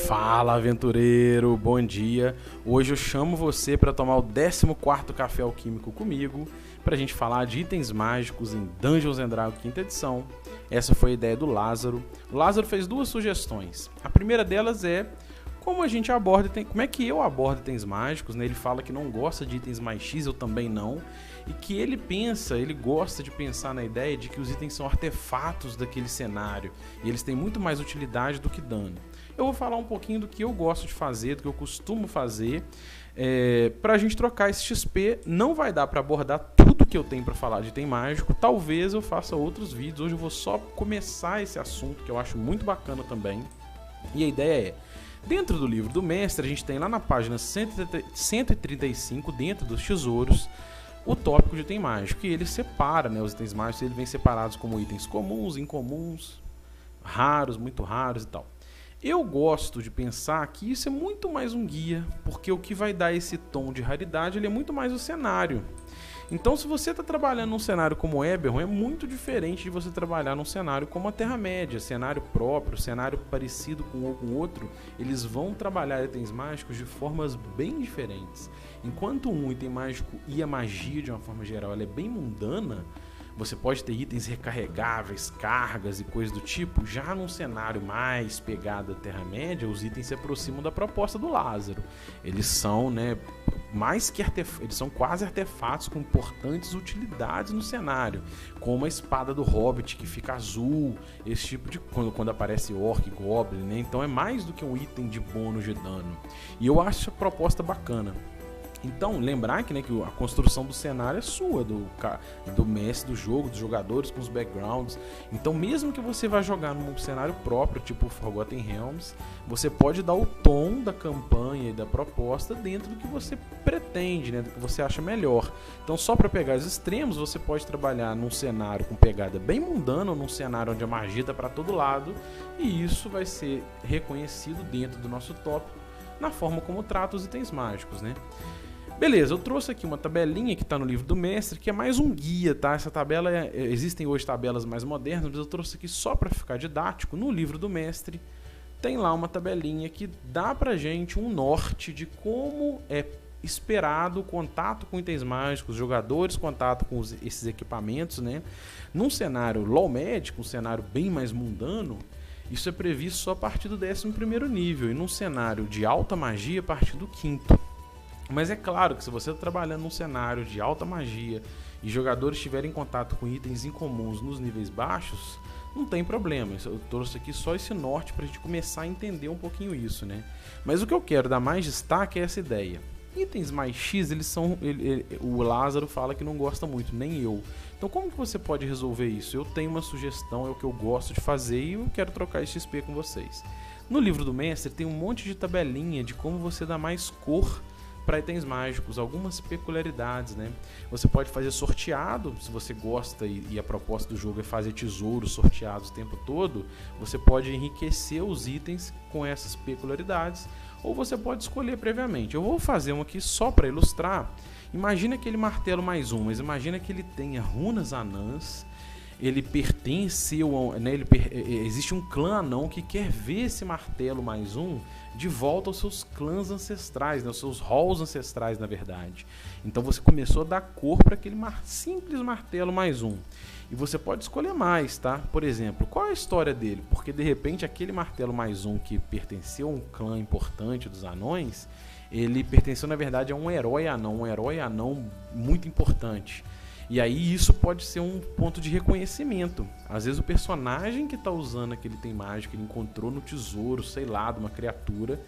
Fala, aventureiro, bom dia. Hoje eu chamo você para tomar o 14º Café Alquímico comigo, para a gente falar de itens mágicos em Dungeons & Dragons 5ª edição. Essa foi a ideia do Lázaro. O Lázaro fez duas sugestões. A primeira delas é como a gente aborda, como é que eu abordo itens mágicos, né? Ele fala que não gosta de itens mais X, eu também não. E que ele gosta de pensar na ideia de que os itens são artefatos daquele cenário. E eles têm muito mais utilidade do que dano. Eu vou falar um pouquinho do que eu gosto de fazer, do que eu costumo fazer, pra gente trocar esse XP. Não vai dar pra abordar tudo que eu tenho pra falar de item mágico. Talvez eu faça outros vídeos. Hoje eu vou só começar esse assunto, que eu acho muito bacana também. E a ideia é, dentro do livro do mestre, a gente tem lá na página 135, dentro dos tesouros, o tópico de item mágico. E ele separa, né, os itens mágicos, ele vem separados como itens comuns, incomuns, raros, muito raros e tal. Eu gosto de pensar que isso é muito mais um guia, porque o que vai dar esse tom de raridade ele é muito mais o cenário. Então, se você está trabalhando num cenário como Eberron, é muito diferente de você trabalhar num cenário como a Terra-média, cenário próprio, cenário parecido com algum outro. Eles vão trabalhar itens mágicos de formas bem diferentes. Enquanto um item mágico e a magia, de uma forma geral, ela é bem mundana, você pode ter itens recarregáveis, cargas e coisas do tipo. Já num cenário mais pegado da Terra-média, os itens se aproximam da proposta do Lázaro. Eles são, eles são quase artefatos com importantes utilidades no cenário, como a espada do Hobbit, que fica azul, esse tipo de quando aparece Orc, Goblin, né? Então é mais do que um item de bônus de dano. E eu acho a proposta bacana. Então, lembrar que, que a construção do cenário é sua, do mestre do jogo, dos jogadores com os backgrounds. Então, mesmo que você vá jogar num cenário próprio, tipo Forgotten Realms, você pode dar o tom da campanha e da proposta dentro do que você pretende, né, do que você acha melhor. Então, só para pegar os extremos, você pode trabalhar num cenário com pegada bem mundana, ou num cenário onde a magia está para todo lado, e isso vai ser reconhecido dentro do nosso tópico na forma como trata os itens mágicos, né? Beleza, eu trouxe aqui uma tabelinha que está no livro do mestre, que é mais um guia, tá? Essa tabela, existem hoje tabelas mais modernas, mas eu trouxe aqui só para ficar didático. No livro do mestre tem lá uma tabelinha que dá pra gente um norte de como é esperado o contato com itens mágicos, jogadores contato com esses equipamentos, né? Num cenário low magic, um cenário bem mais mundano, isso é previsto só a partir do 11º nível, e num cenário de alta magia a partir do 5º. Mas é claro que se você está trabalhando num cenário de alta magia e jogadores tiverem contato com itens incomuns nos níveis baixos, não tem problema. Eu trouxe aqui só esse norte para a gente começar a entender um pouquinho isso, né? Mas o que eu quero dar mais destaque é essa ideia. Itens mais X, o Lázaro fala que não gosta muito, nem eu. Então como que você pode resolver isso? Eu tenho uma sugestão, é o que eu gosto de fazer e eu quero trocar esse XP com vocês. No livro do mestre tem um monte de tabelinha de como você dá mais cor para itens mágicos, algumas peculiaridades, né? Você pode fazer sorteado, se você gosta e a proposta do jogo é fazer tesouros sorteados o tempo todo, você pode enriquecer os itens com essas peculiaridades, ou você pode escolher previamente. Eu vou fazer um aqui só para ilustrar. Imagina aquele martelo mais um, mas imagina que ele tenha runas anãs, ele pertenceu, né, existe um clã anão que quer ver esse martelo mais um de volta aos seus clãs ancestrais, né, aos seus halls ancestrais, na verdade. Então você começou a dar cor para aquele simples martelo mais um. E você pode escolher mais, tá? Por exemplo, qual é a história dele? Porque de repente aquele martelo mais um que pertenceu a um clã importante dos anões, ele pertenceu na verdade a um herói anão muito importante. E aí isso pode ser um ponto de reconhecimento. Às vezes o personagem que está usando aquele item mágico, ele encontrou no tesouro, sei lá, de uma criatura,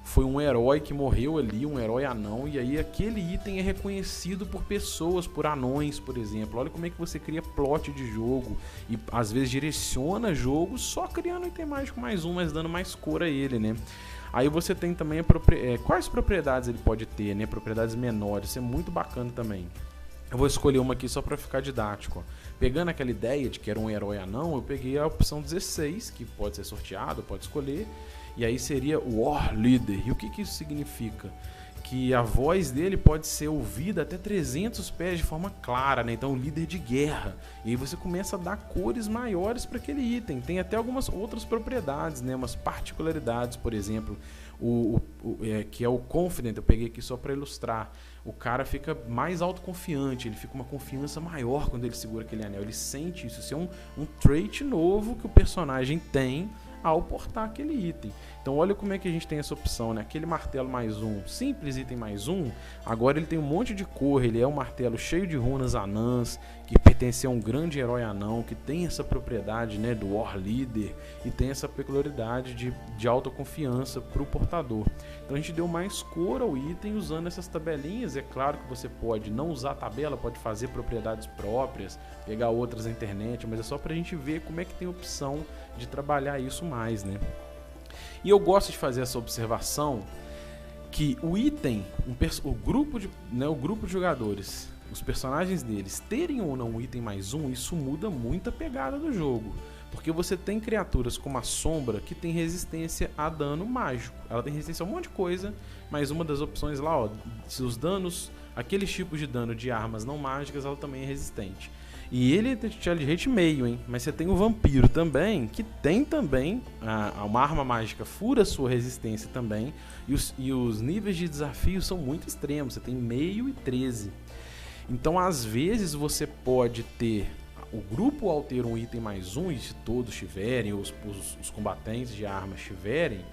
foi um herói que morreu ali, um herói anão, e aí aquele item é reconhecido por pessoas, por anões, por exemplo. Olha como é que você cria plot de jogo e às vezes direciona jogo só criando item mágico mais um, mas dando mais cor a ele, né? Aí você tem também quais propriedades ele pode ter, né? Propriedades menores, isso é muito bacana também. Eu vou escolher uma aqui só para ficar didático. Pegando aquela ideia de que era um herói anão, eu peguei a opção 16, que pode ser sorteado, pode escolher. E aí seria o War Leader. E o que isso significa? que a voz dele pode ser ouvida até 300 pés de forma clara, né? Então, líder de guerra. E aí você começa a dar cores maiores para aquele item. Tem até algumas outras propriedades, né? Umas particularidades, por exemplo, que é o Confident, eu peguei aqui só para ilustrar. O cara fica mais autoconfiante, ele fica uma confiança maior quando ele segura aquele anel. Ele sente isso. Isso é um trait novo que o personagem tem ao portar aquele item. Então olha como é que a gente tem essa opção, né? Aquele martelo mais um, simples item mais um, agora ele tem um monte de cor, ele é um martelo cheio de runas anãs, que pertence a um grande herói anão, que tem essa propriedade, né, do War Leader, e tem essa peculiaridade de autoconfiança para o portador. Então a gente deu mais cor ao item usando essas tabelinhas. É claro que você pode não usar a tabela, pode fazer propriedades próprias, pegar outras na internet, mas é só para a gente ver como é que tem opção de trabalhar isso mais, né? E eu gosto de fazer essa observação que o item, o grupo de jogadores, os personagens deles terem ou não um item mais um, isso muda muito a pegada do jogo. Porque você tem criaturas como a Sombra que tem resistência a dano mágico. Ela tem resistência a um monte de coisa, mas uma das opções lá, ó, se os danos, aqueles tipos de dano de armas não mágicas, ela também é resistente. E ele tem challenge rate meio, hein? Mas você tem o Vampiro também, que tem também uma arma mágica, fura sua resistência também. E os níveis de desafio são muito extremos, você tem meio e 13. Então, às vezes, você pode ter o grupo ao ter um item mais um, e se todos tiverem, os combatentes de armas tiverem,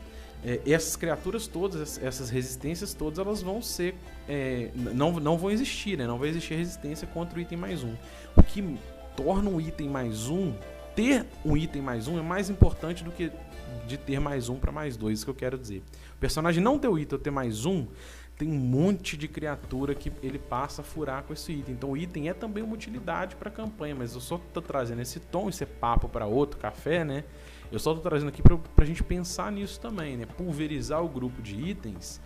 essas criaturas todas, essas resistências todas, elas vão ser... não vão existir, né? Não vai existir resistência contra o item mais um. O que torna um item mais um... Ter um item mais um é mais importante do que de ter mais um para mais dois, isso que eu quero dizer. O personagem não ter o item ou ter mais um, tem um monte de criatura que ele passa a furar com esse item. Então o item é também uma utilidade para a campanha, mas eu só tô trazendo esse tom, isso é papo para outro café, né? Eu só tô trazendo aqui para a gente pensar nisso também, né? Pulverizar o grupo de itens,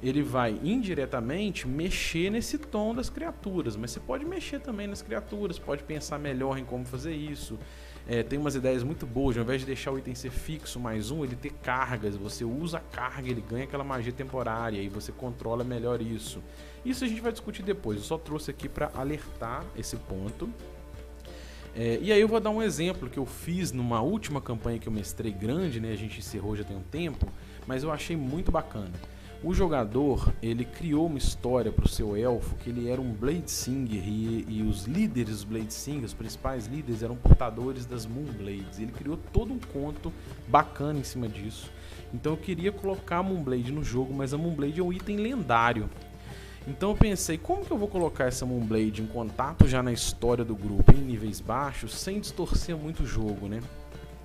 ele vai indiretamente mexer nesse tom das criaturas, mas você pode mexer também nas criaturas, pode pensar melhor em como fazer isso. Tem umas ideias muito boas, ao invés de deixar o item ser fixo mais um, ele ter cargas, você usa a carga, ele ganha aquela magia temporária e você controla melhor isso. Isso a gente vai discutir depois, eu só trouxe aqui para alertar esse ponto. E aí eu vou dar um exemplo que eu fiz numa última campanha que eu mestrei grande, né? A gente encerrou já tem um tempo, mas eu achei muito bacana. O jogador, ele criou uma história para o seu elfo, que ele era um Bladesinger e os líderes dos Bladesingers, os principais líderes, eram portadores das Moonblades. Ele criou todo um conto bacana em cima disso. Então eu queria colocar a Moonblade no jogo, mas a Moonblade é um item lendário. Então eu pensei, como que eu vou colocar essa Moonblade em contato já na história do grupo, em níveis baixos, sem distorcer muito o jogo, né?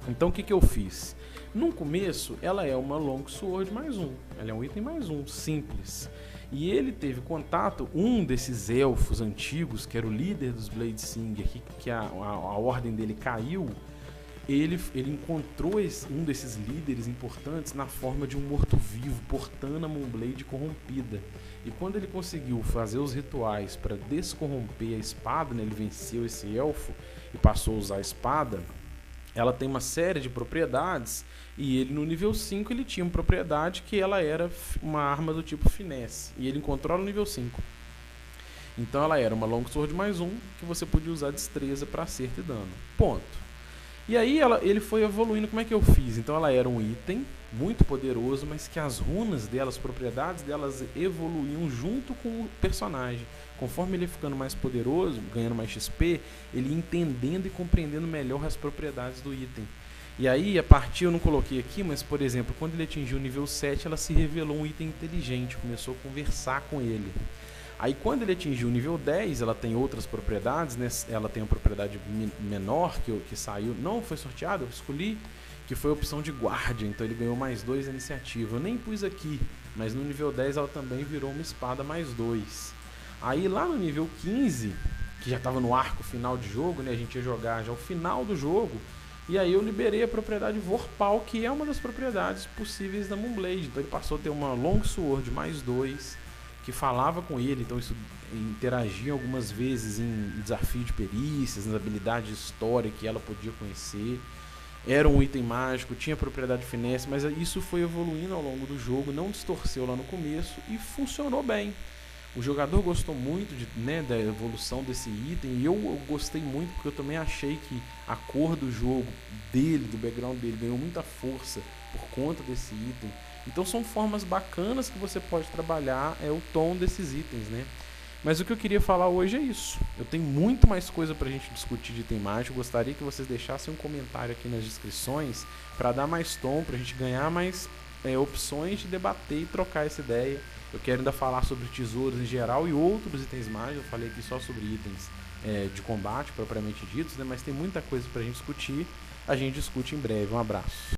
Então o que eu fiz? No começo, ela é uma Longsword mais um. Ela é um item mais um, simples. E ele teve contato, um desses elfos antigos, que era o líder dos Bladesinger, que a ordem dele caiu, ele encontrou um desses líderes importantes na forma de um morto-vivo, portando a Moonblade corrompida. E quando ele conseguiu fazer os rituais para descorromper a espada, né, ele venceu esse elfo e passou a usar a espada, ela tem uma série de propriedades, e ele no nível 5 ele tinha uma propriedade que ela era uma arma do tipo finesse, e ele encontrou ela no nível 5. Então ela era uma Longsword mais um, que você podia usar destreza para acerto e dano. Ponto. E aí ele foi evoluindo. Como é que eu fiz? Então ela era um item muito poderoso, mas que as runas dela, as propriedades delas evoluíam junto com o personagem. Conforme ele ia ficando mais poderoso, ganhando mais XP, ele ia entendendo e compreendendo melhor as propriedades do item. E aí, a partir, eu não coloquei aqui, mas por exemplo, quando ele atingiu o nível 7, ela se revelou um item inteligente, começou a conversar com ele. Aí quando ele atingiu o nível 10, ela tem outras propriedades, né? Ela tem uma propriedade menor que saiu, não foi sorteada, eu escolhi, que foi a opção de guarda, então ele ganhou mais 2 na iniciativa. Eu nem pus aqui, mas no nível 10 ela também virou uma espada mais 2. Aí lá no nível 15, que já estava no arco final de jogo, né? A gente ia jogar já o final do jogo, e aí eu liberei a propriedade Vorpal, que é uma das propriedades possíveis da Moonblade. Então ele passou a ter uma Longsword mais 2, que falava com ele, então isso interagia algumas vezes em desafio de perícias, nas habilidades de história que ela podia conhecer. era um item mágico, tinha propriedade finesse, mas isso foi evoluindo ao longo do jogo, não distorceu lá no começo e funcionou bem. O jogador gostou muito da evolução desse item e eu gostei muito porque eu também achei que a cor do jogo dele, do background dele, ganhou muita força por conta desse item. Então são formas bacanas que você pode trabalhar o tom desses itens, né? Mas o que eu queria falar hoje é isso. Eu tenho muito mais coisa pra gente discutir de item mágico. Gostaria que vocês deixassem um comentário aqui nas descrições para dar mais tom, pra gente ganhar mais opções de debater e trocar essa ideia. Eu quero ainda falar sobre tesouros em geral e outros itens mágicos. Eu falei aqui só sobre itens de combate propriamente ditos, né? Mas tem muita coisa pra gente discutir. A gente discute em breve. Um abraço.